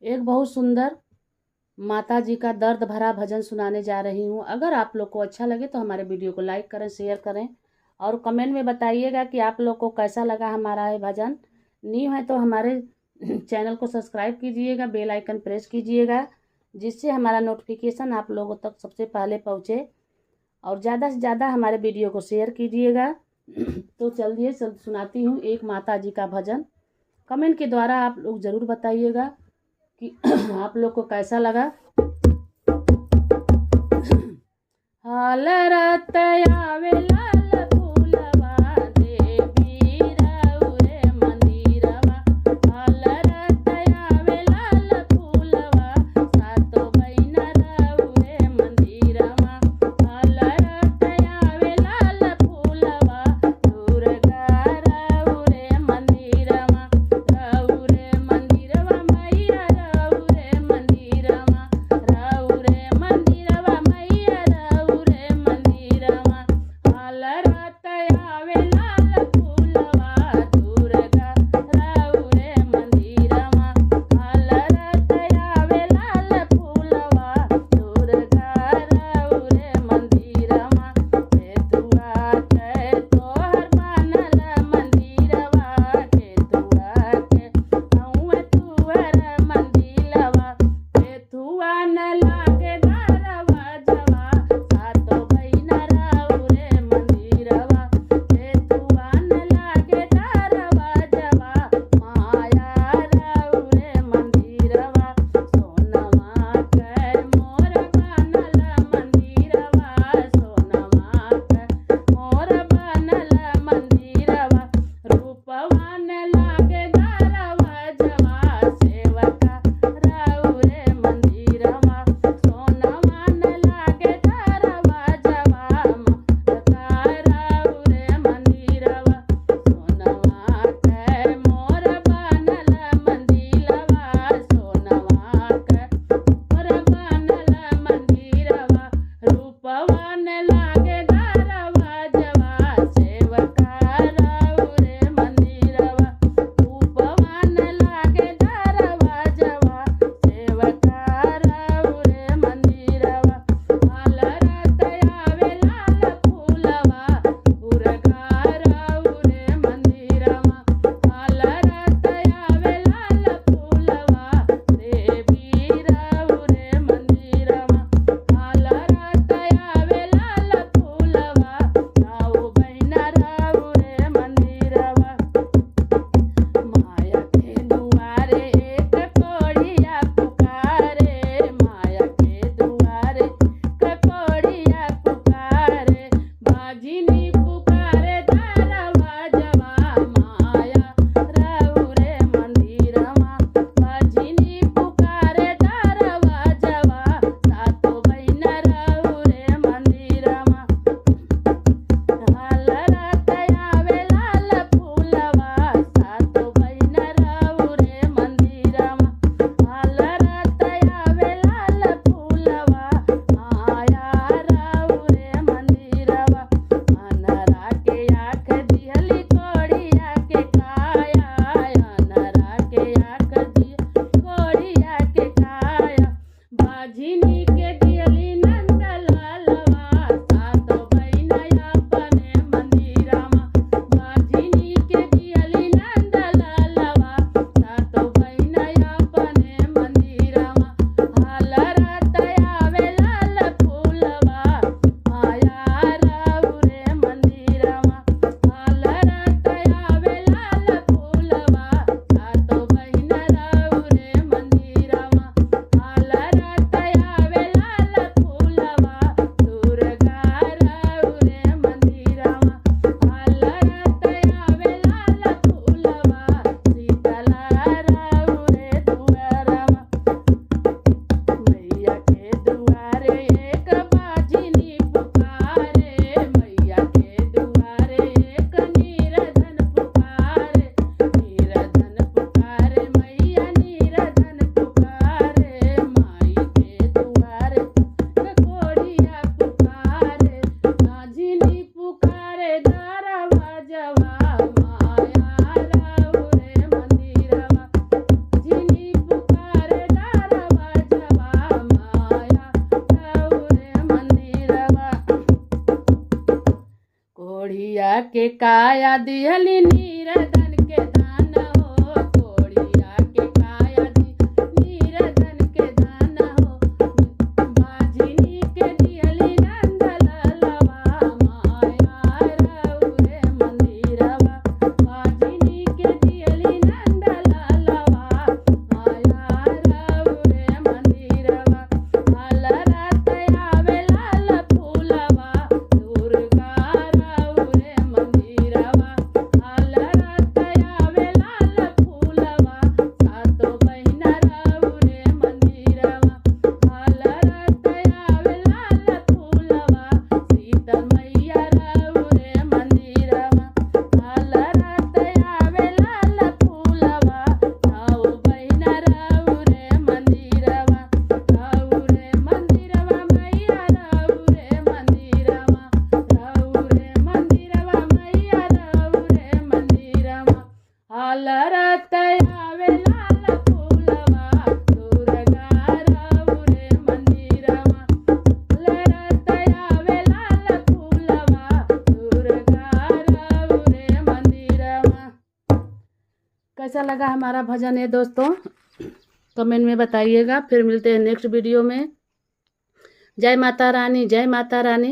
एक बहुत सुंदर माता जी का दर्द भरा भजन सुनाने जा रही हूँ। अगर आप लोग को अच्छा लगे तो हमारे वीडियो को लाइक करें, शेयर करें और कमेंट में बताइएगा कि आप लोग को कैसा लगा हमारा ये भजन। न्यू है तो हमारे चैनल को सब्सक्राइब कीजिएगा, बेल आइकन प्रेस कीजिएगा, जिससे हमारा नोटिफिकेशन आप लोगों तक सबसे पहले पहुँचे। और ज़्यादा से ज़्यादा हमारे वीडियो को शेयर कीजिएगा। तो चलिए सुनाती हूँ एक माता जी का भजन। कमेंट के द्वारा आप लोग ज़रूर बताइएगा कि आप लोग को कैसा लगा। हाल रतया वे लाल फूलवा देवी रउरे मंदिरवा। हाल रतया वे लाल फूलवा सातो बहिना रउरे मंदिरवा। हाल रतया वे लाल फूलवा दुर्गा रउरे मंदिरवा। रउरे मंदिरवा मैया रउरे मंदिरवा। रउरे मंदिरवा मैया रउरे मंदिरवा। हाल के काया दिहली नीरधन के दान हो, कोड़िया के काया नीरधन के दान हो, बाझिनी के दिहली नंद ललवा, माया रउरे मंदिरवा, बाझिनी के दिहली नंद ललवा, माया रउरे मंदिरवा, अलरत आवे लाल फूलवा, दुर्गा रउरे मंदिरवा, अलरत आवे लाल फूलवा, सातो बहिना रउरे मंदिरवा, अलरत आवे लाल फूलवा, सीतल मैया रउरे मंदिरवा, अलरत आवे लाल फूलवा, नौ बहिना रउरे मंदिरवा, रउरे मंदिरवा मैया रउरे मंदिरवा, रउरे मंदिरवा मैया रउरे मंदिरवा, अलरत आवे लाल फूलवा, दुर्गा रउरे मंदिरवा, अलरत आवे लाल फूलवा, दुर्गा रउरे मंदिरवा। कैसा लगा हमारा भजन है दोस्तों, कमेंट में बताइएगा। फिर मिलते हैं नेक्स्ट वीडियो में। जय माता रानी, जय माता रानी।